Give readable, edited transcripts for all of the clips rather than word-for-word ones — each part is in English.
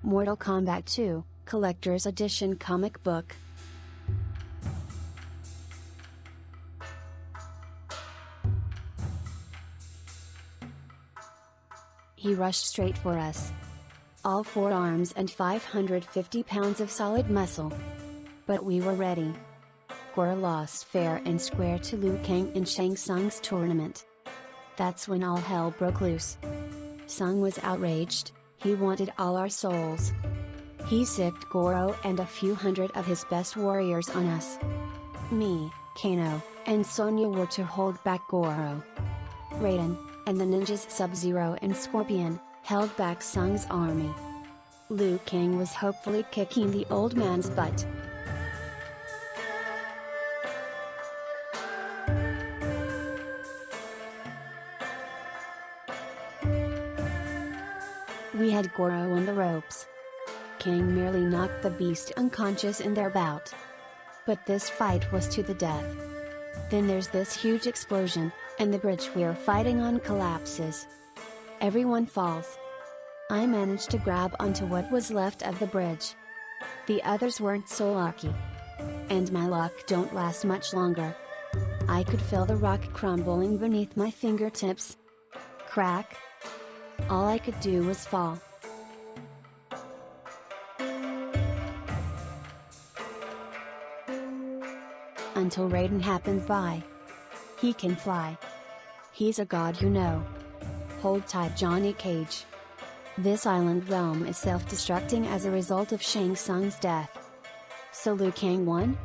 Mortal Kombat 2, Collector's Edition comic book. He rushed straight for us. All 4 arms and 550 pounds of solid muscle. But we were ready. Goro lost fair and square to Kang in Shang Tsung's tournament. That's when all hell broke loose. Tsung was outraged, he wanted all our souls. He sicked Goro and a few hundred of his best warriors on us. Me, Kano, and Sonya were to hold back Goro. Raiden, and the ninjas Sub-Zero and Scorpion, held back Tsung's army. Kang was hopefully kicking the old man's butt. We had Goro on the ropes. Kang merely knocked the beast unconscious in their bout. But this fight was to the death. Then there's this huge explosion, and the bridge we're fighting on collapses. Everyone falls. I managed to grab onto what was left of the bridge. The others weren't so lucky. And my luck don't last much longer. I could feel the rock crumbling beneath my fingertips. Crack. All I could do was fall. Until Raiden happened by. He can fly. He's a god, you know. Hold tight, Johnny Cage. This island realm is self-destructing as a result of Shang Tsung's death. So Kang won?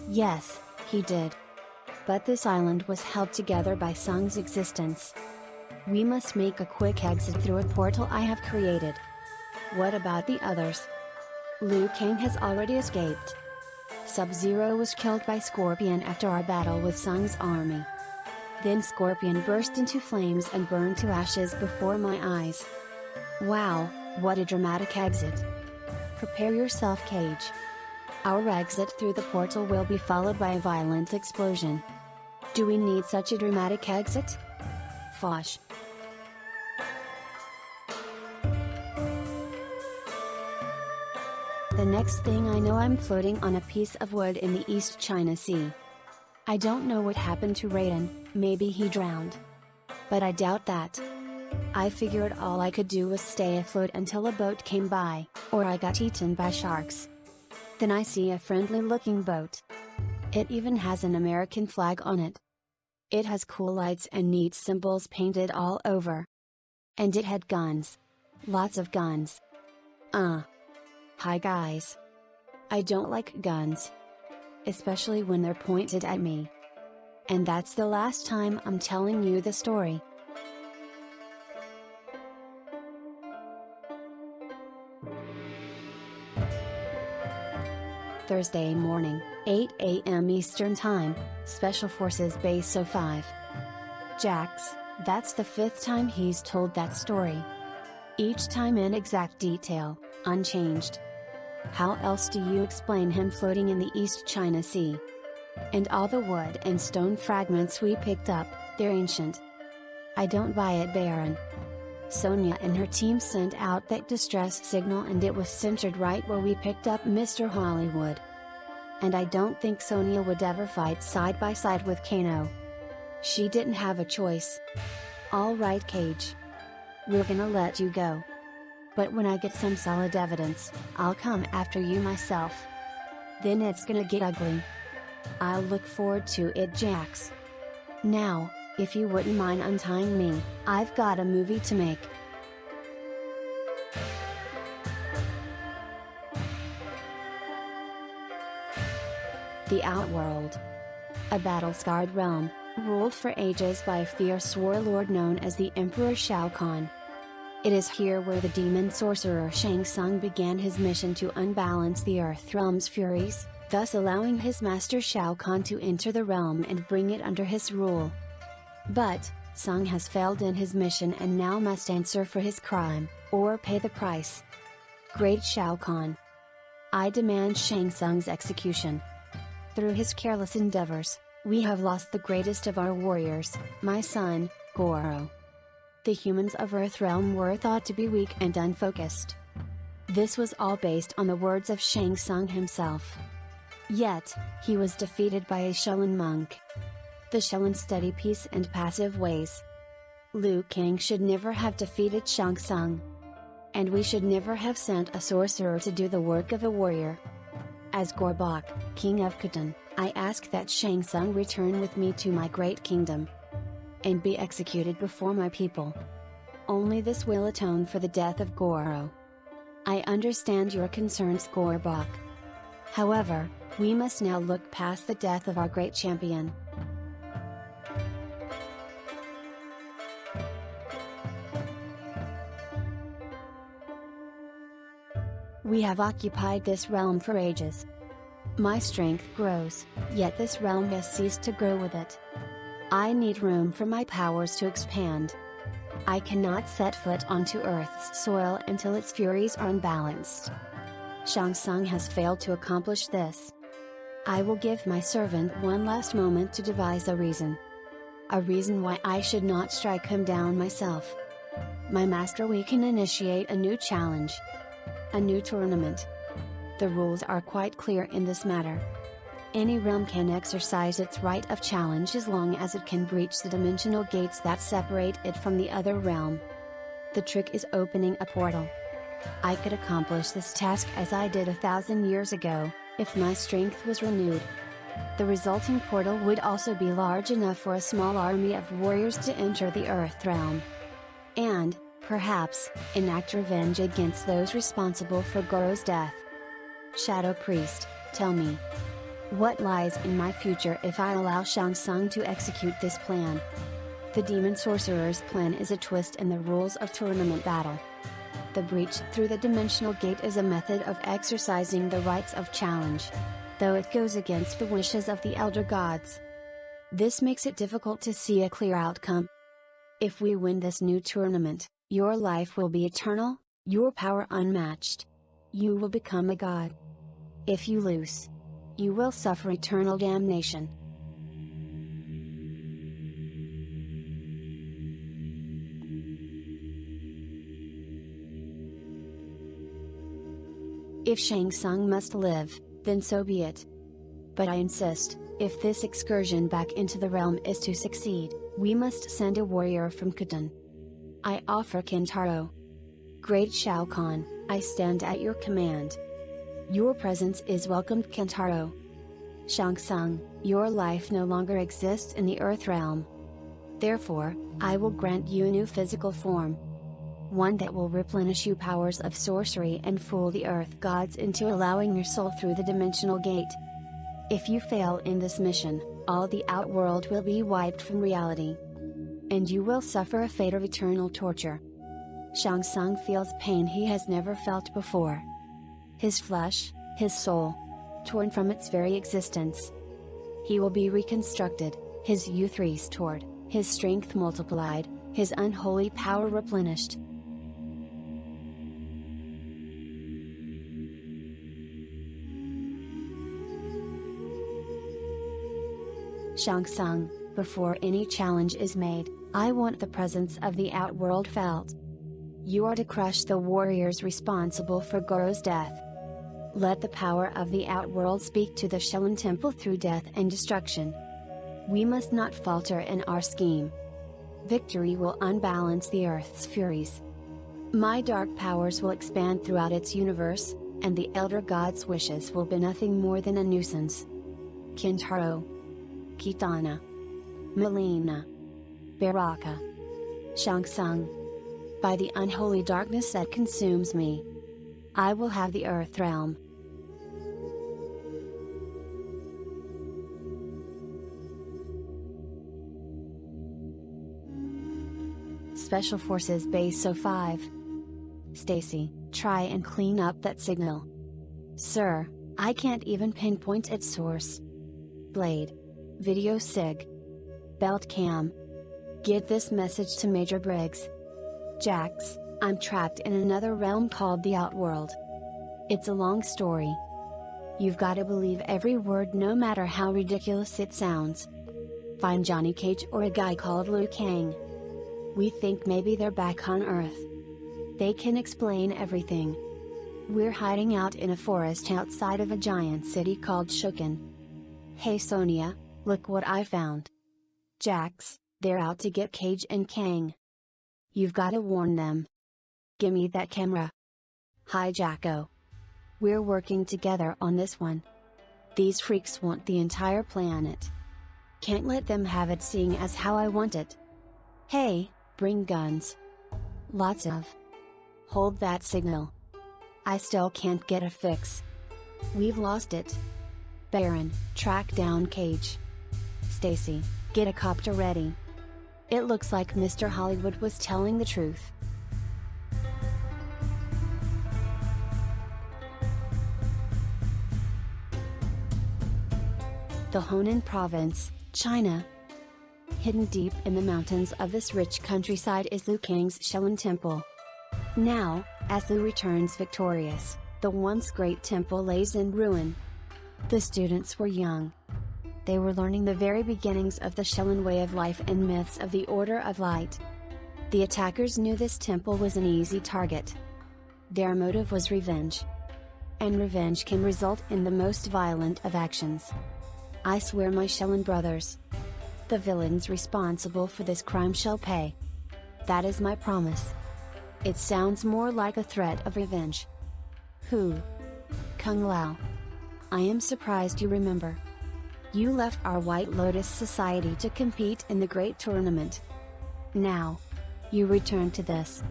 Yes, he did. But this island was held together by Tsung's existence. We must make a quick exit through a portal I have created. What about the others? Kang has already escaped. Sub-Zero was killed by Scorpion after our battle with Tsung's army. Then Scorpion burst into flames and burned to ashes before my eyes. Wow, what a dramatic exit. Prepare yourself, Cage. Our exit through the portal will be followed by a violent explosion. Do we need such a dramatic exit? Fosh. The next thing I know, I'm floating on a piece of wood in the East China Sea. I don't know what happened to Raiden, maybe he drowned. But I doubt that. I figured all I could do was stay afloat until a boat came by, or I got eaten by sharks. Then I see a friendly looking boat. It even has an American flag on it. It has cool lights and neat symbols painted all over. And it had guns. Lots of guns. Hi guys. I don't like guns. Especially when they're pointed at me. And that's the last time I'm telling you the story. Thursday morning, 8 a.m. Eastern Time, Special Forces Base 05. Jax, that's the 5th time he's told that story. Each time in exact detail, unchanged. How else do you explain him floating in the East China Sea? And all the wood and stone fragments we picked up, they're ancient. I don't buy it, Baron. Sonya and her team sent out that distress signal and it was centered right where we picked up Mr. Hollywood. And I don't think Sonya would ever fight side by side with Kano. She didn't have a choice. Alright, Cage. We're gonna let you go. But when I get some solid evidence, I'll come after you myself. Then it's gonna get ugly. I'll look forward to it, Jax. Now, if you wouldn't mind untying me, I've got a movie to make. The Outworld. A battle-scarred realm, ruled for ages by a fierce warlord known as the Emperor Shao Kahn. It is here where the demon sorcerer Shang Tsung began his mission to unbalance the Earth realm's furies, thus allowing his master Shao Kahn to enter the realm and bring it under his rule. But, Tsung has failed in his mission and now must answer for his crime, or pay the price. Great Shao Kahn. I demand Shang Tsung's execution. Through his careless endeavors, we have lost the greatest of our warriors, my son, Goro. The humans of Earthrealm were thought to be weak and unfocused. This was all based on the words of Shang Tsung himself. Yet, he was defeated by a Shaolin monk. The Shaolin study peace and passive ways. Kang should never have defeated Shang Tsung. And we should never have sent a sorcerer to do the work of a warrior. As Gorbak, king of Khatan, I ask that Shang Tsung return with me to my great kingdom. And be executed before my people. Only this will atone for the death of Goro. I understand your concerns, Gorbak. However, we must now look past the death of our great champion. We have occupied this realm for ages. My strength grows, yet this realm has ceased to grow with it. I need room for my powers to expand. I cannot set foot onto Earth's soil until its furies are unbalanced. Shang Tsung has failed to accomplish this. I will give my servant one last moment to devise a reason. A reason why I should not strike him down myself. My master, we can initiate a new challenge. A new tournament. The rules are quite clear in this matter. Any realm can exercise its right of challenge as long as it can breach the dimensional gates that separate it from the other realm. The trick is opening a portal. I could accomplish this task as I did 1,000 years ago, if my strength was renewed. The resulting portal would also be large enough for a small army of warriors to enter the Earth realm. And, perhaps, enact revenge against those responsible for Goro's death. Shadow Priest, tell me. What lies in my future if I allow Shang Tsung to execute this plan? The Demon Sorcerer's plan is a twist in the rules of tournament battle. The breach through the dimensional gate is a method of exercising the rights of challenge, though it goes against the wishes of the Elder Gods. This makes it difficult to see a clear outcome. If we win this new tournament, your life will be eternal, your power unmatched. You will become a god. If you lose, you will suffer eternal damnation. If Shang Tsung must live, then so be it. But I insist, if this excursion back into the realm is to succeed, we must send a warrior from Khatan. I offer Kintaro. Great Shao Kahn, I stand at your command. Your presence is welcomed, Kintaro. Shang Tsung, your life no longer exists in the Earth realm. Therefore, I will grant you a new physical form. One that will replenish you powers of sorcery and fool the Earth gods into allowing your soul through the dimensional gate. If you fail in this mission, all the outworld will be wiped from reality. And you will suffer a fate of eternal torture. Shang Tsung feels pain he has never felt before. His flesh, his soul, torn from its very existence. He will be reconstructed, his youth restored, his strength multiplied, his unholy power replenished. Shang Tsung, before any challenge is made, I want the presence of the outworld felt. You are to crush the warriors responsible for Goro's death. Let the power of the outworld speak to the Shaolin Temple through death and destruction. We must not falter in our scheme. Victory will unbalance the Earth's furies. My dark powers will expand throughout its universe, and the Elder God's wishes will be nothing more than a nuisance. Kintaro. Kitana. Melina. Baraka. Shang Tsung. By the unholy darkness that consumes me, I will have the Earth realm. Special Forces Base 05. Stacy, try and clean up that signal. Sir, I can't even pinpoint its source. Blade. Video Sig. Belt Cam. Get this message to Major Briggs. Jax, I'm trapped in another realm called the Outworld. It's a long story. You've gotta believe every word no matter how ridiculous it sounds. Find Johnny Cage or a guy called Kang. We think maybe they're back on Earth. They can explain everything. We're hiding out in a forest outside of a giant city called Shokan. Hey Sonya, look what I found. Jax, they're out to get Cage and Kang. You've gotta warn them. Gimme that camera. Hi Jacko. We're working together on this one. These freaks want the entire planet. Can't let them have it seeing as how I want it. Hey, bring guns. Lots of. Hold that signal. I still can't get a fix. We've lost it. Baron, track down Cage. Stacy, get a copter ready. It looks like Mr. Hollywood was telling the truth. The Honan Province, China. Hidden deep in the mountains of this rich countryside is Liu Kang's Shaolin Temple. Now, as Liu returns victorious, the once great temple lays in ruin. The students were young. They were learning the very beginnings of the Shaolin way of life and myths of the Order of Light. The attackers knew this temple was an easy target. Their motive was revenge. And revenge can result in the most violent of actions. I swear my Shaolin brothers. The villains responsible for this crime shall pay. That is my promise. It sounds more like a threat of revenge. Who? Kung Lao. I am surprised you remember. You left our White Lotus Society to compete in the great tournament. Now, you return to this.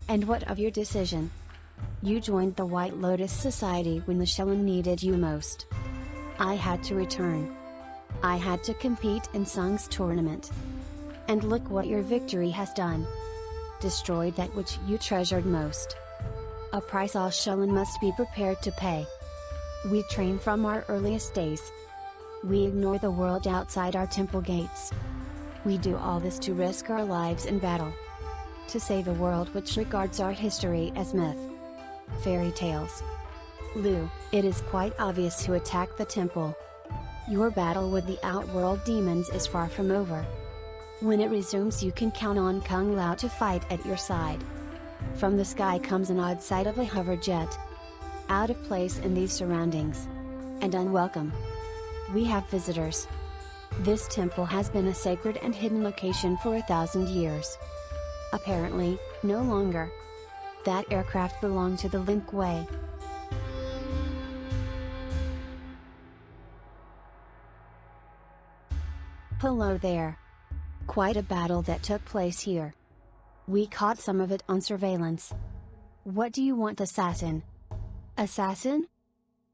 And what of your decision? You joined the White Lotus Society when the Shaolin needed you most. I had to return. I had to compete in Tsung's tournament. And look what your victory has done. Destroyed that which you treasured most. A price all Shaolin must be prepared to pay. We train from our earliest days. We ignore the world outside our temple gates. We do all this to risk our lives in battle. To save a world which regards our history as myth. Fairy tales. Liu, it is quite obvious who attacked the temple. Your battle with the outworld demons is far from over. When it resumes you can count on Kung Lao to fight at your side. From the sky comes an odd sight of a hover jet. Out of place in these surroundings. And unwelcome. We have visitors. This temple has been a sacred and hidden location for 1,000 years. Apparently, no longer. That aircraft belonged to the Link Way. Hello there. Quite a battle that took place here. We caught some of it on surveillance. What do you want, assassin? Assassin?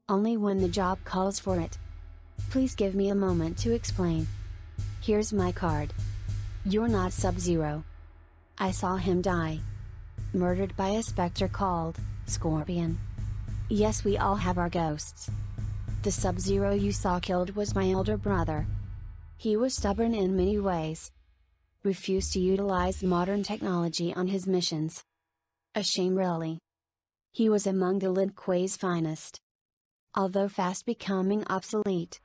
Only when the job calls for it. Please give me a moment to explain. Here's my card. You're not Sub-Zero. I saw him die. Murdered by a specter called Scorpion. Yes, we all have our ghosts. The Sub-Zero you saw killed was my elder brother. He was stubborn in many ways. Refused to utilize modern technology on his missions. A shame really. He was among the Lin Kuei's finest. Although fast becoming obsolete.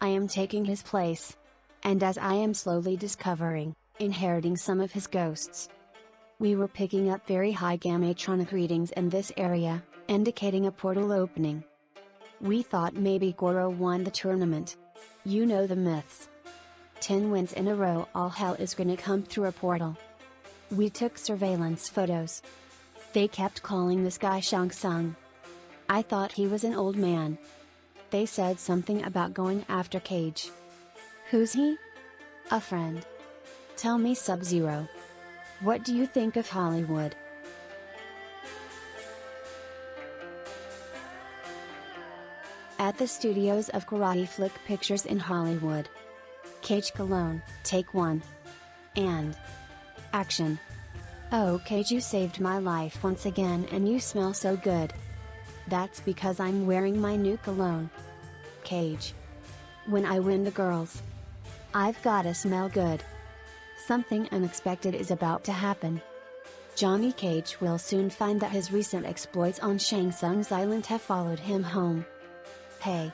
I am taking his place. And as I am slowly discovering, inheriting some of his ghosts. We were picking up very high gammatronic readings in this area, indicating a portal opening. We thought maybe Goro won the tournament. You know the myths. 10 wins in a row, all hell is gonna come through a portal. We took surveillance photos. They kept calling this guy Shang. I thought he was an old man. They said something about going after Cage. Who's he? A friend. Tell me, Sub-Zero. What do you think of Hollywood? At the studios of Karate Flick Pictures in Hollywood. Cage Cologne, take 1. And action. Oh Cage, you saved my life once again and you smell so good. That's because I'm wearing my new cologne. Cage. When I win the girls, I've gotta smell good. Something unexpected is about to happen. Johnny Cage will soon find that his recent exploits on Shang Tsung's island have followed him home. Hey.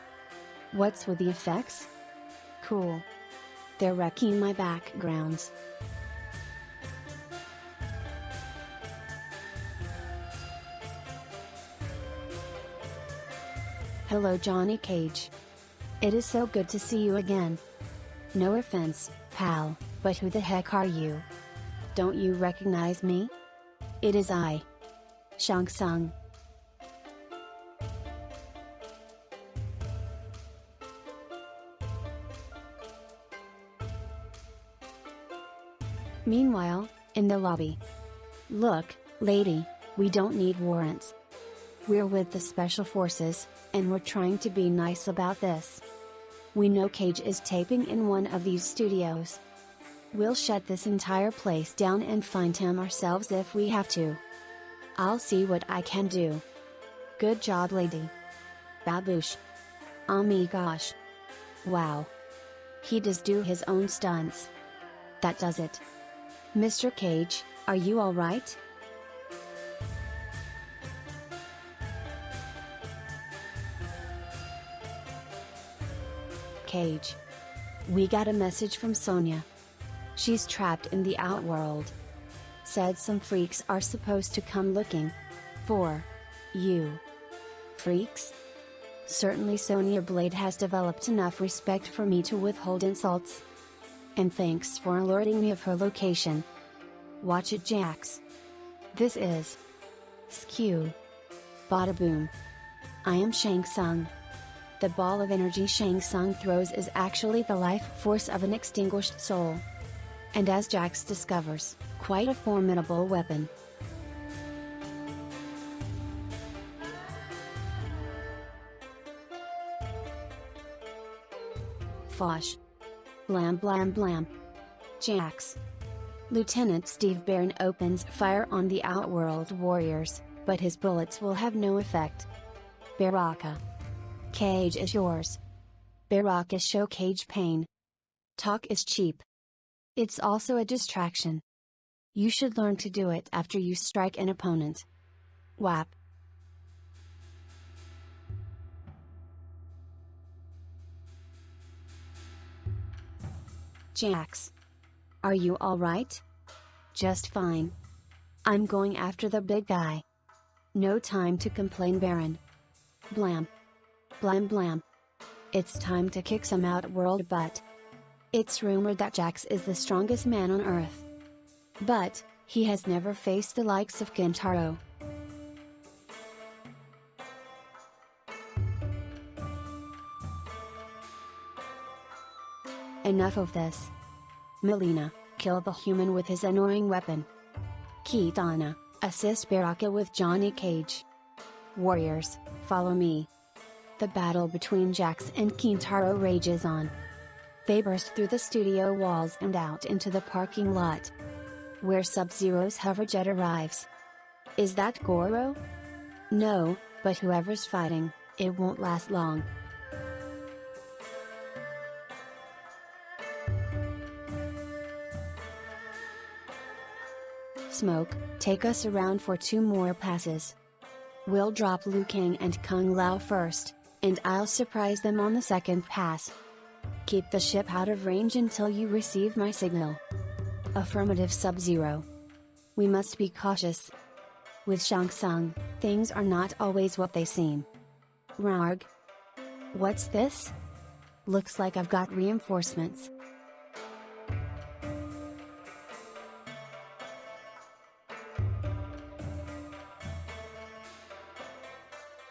What's with the effects? Cool. They're wrecking my backgrounds. Hello Johnny Cage. It is so good to see you again. No offense, pal, but who the heck are you? Don't you recognize me? It is I. Tsung. Meanwhile, in the lobby. Look, lady, we don't need warrants. We're with the Special Forces, and we're trying to be nice about this. We know Cage is taping in one of these studios. We'll shut this entire place down and find him ourselves if we have to. I'll see what I can do. Good job, lady. Baboosh. Oh my gosh. Wow. He does do his own stunts. That does it. Mr. Cage, are you alright? Cage. We got a message from Sonya. She's trapped in the outworld. Said some freaks are supposed to come looking for you. Freaks? Certainly Sonya Blade has developed enough respect for me to withhold insults. And thanks for alerting me of her location. Watch it, Jax. This is Skew. Bada boom. I am Shang Tsung. The ball of energy Shang Tsung throws is actually the life force of an extinguished soul. And as Jax discovers, quite a formidable weapon. Fosh. Blam blam blam. Jax. Lieutenant Steve Barron opens fire on the Outworld warriors, but his bullets will have no effect. Baraka. Cage is yours. Baraka show Cage pain. Talk is cheap. It's also a distraction. You should learn to do it after you strike an opponent. Whap. Jax. Are you alright? Just fine. I'm going after the big guy. No time to complain, Baron. Blam. Blam blam. It's time to kick some outworld butt. It's rumored that Jax is the strongest man on Earth. But, he has never faced the likes of Kintaro. Enough of this. Melina, kill the human with his annoying weapon. Kitana, assist Baraka with Johnny Cage. Warriors, follow me. The battle between Jax and Kintaro rages on. They burst through the studio walls and out into the parking lot, where Sub-Zero's hoverjet arrives. Is that Goro? No, but whoever's fighting, it won't last long. Smoke, take us around for 2 more passes. We'll drop Liu Kang and Kung Lao first, and I'll surprise them on the second pass. Keep the ship out of range until you receive my signal. Affirmative, Sub-Zero. We must be cautious. With Shang Tsung, things are not always what they seem. Rarg. What's this? Looks like I've got reinforcements.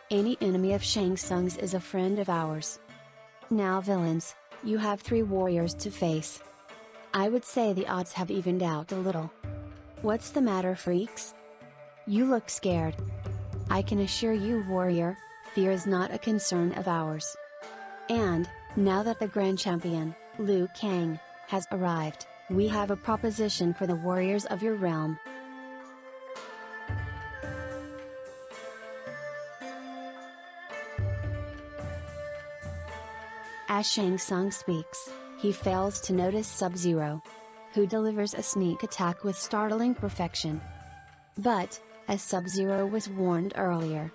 Any enemy of Shang Tsung's is a friend of ours. Now villains, you have 3 warriors to face. I would say the odds have evened out a little. What's the matter, freaks? You look scared. I can assure you, warrior, fear is not a concern of ours. And, now that the Grand Champion, Liu Kang, has arrived, we have a proposition for the warriors of your realm. As Shang Tsung speaks, he fails to notice Sub-Zero, who delivers a sneak attack with startling perfection. But, as Sub-Zero was warned earlier,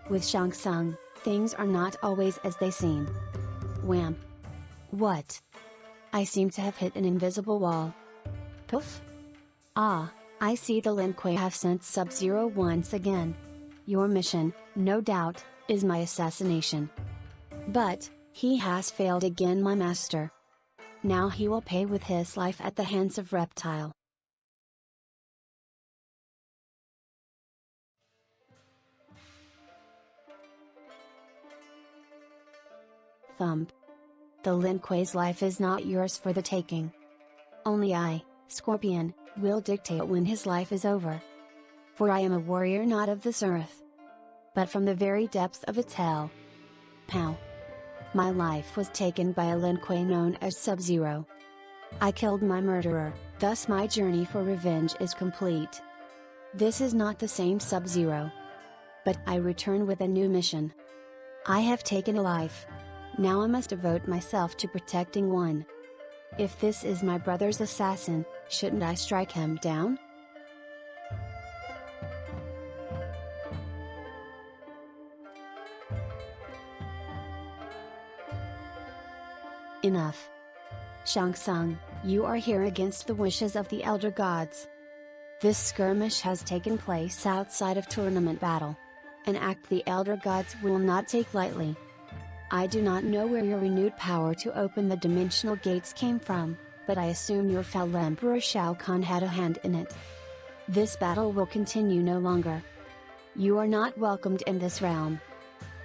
with Shang Tsung, things are not always as they seem. Wham! What? I seem to have hit an invisible wall. Poof! Ah, I see the Lin Kuei have sent Sub-Zero once again. Your mission, no doubt, is my assassination. But, he has failed again, my master. Now he will pay with his life at the hands of Reptile. Thump. The Lin Kuei's life is not yours for the taking. Only I, Scorpion, will dictate when his life is over. For I am a warrior not of this earth, but from the very depths of its hell. Pow. My life was taken by a Lin Kuei known as Sub-Zero. I killed my murderer, thus my journey for revenge is complete. This is not the same Sub-Zero. But I return with a new mission. I have taken a life. Now I must devote myself to protecting one. If this is my brother's assassin, shouldn't I strike him down? Enough. Tsung, you are here against the wishes of the Elder Gods. This skirmish has taken place outside of tournament battle. An act the Elder Gods will not take lightly. I do not know where your renewed power to open the dimensional gates came from, but I assume your fellow Emperor Shao Kahn had a hand in it. This battle will continue no longer. You are not welcomed in this realm.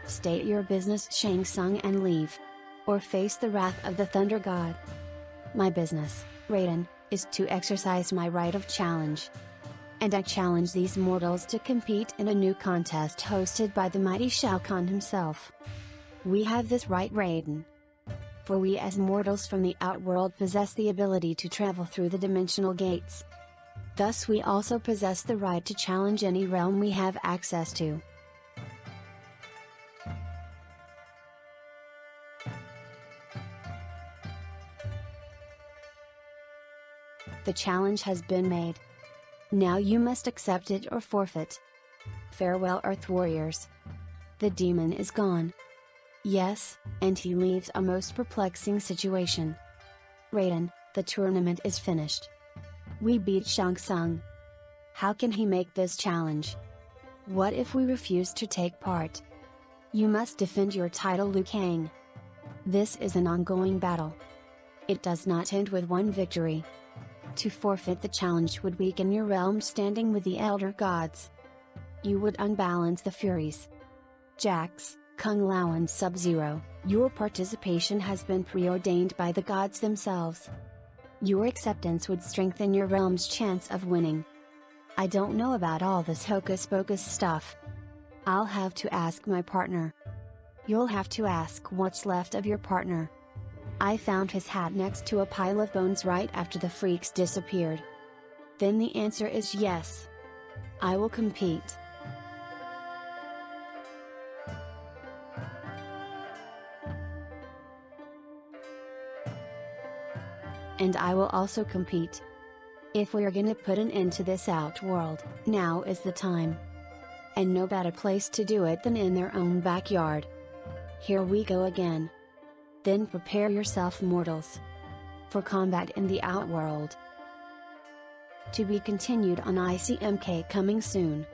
State your business, Shang Tsung, and leave. Or face the wrath of the Thunder God. My business, Raiden, is to exercise my right of challenge. And I challenge these mortals to compete in a new contest hosted by the mighty Shao Kahn himself. We have this right, Raiden. For we as mortals from the outworld possess the ability to travel through the dimensional gates. Thus we also possess the right to challenge any realm we have access to. The challenge has been made. Now you must accept it or forfeit. Farewell, Earth Warriors. The demon is gone. Yes, and he leaves a most perplexing situation. Raiden, the tournament is finished. We beat Shang Tsung. How can he make this challenge? What if we refuse to take part? You must defend your title, Liu Kang. This is an ongoing battle. It does not end with one victory. To forfeit the challenge would weaken your realm's standing with the Elder Gods. You would unbalance the Furies. Jax, Kung Lao and Sub-Zero, your participation has been preordained by the gods themselves. Your acceptance would strengthen your realm's chance of winning. I don't know about all this hocus-pocus stuff. I'll have to ask my partner. You'll have to ask what's left of your partner. I found his hat next to a pile of bones right after the freaks disappeared. Then the answer is yes. I will compete. And I will also compete. If we're gonna put an end to this outworld, now is the time. And no better place to do it than in their own backyard. Here we go again. Then prepare yourself, mortals, for combat in the outworld. To be continued on ICMK, coming soon.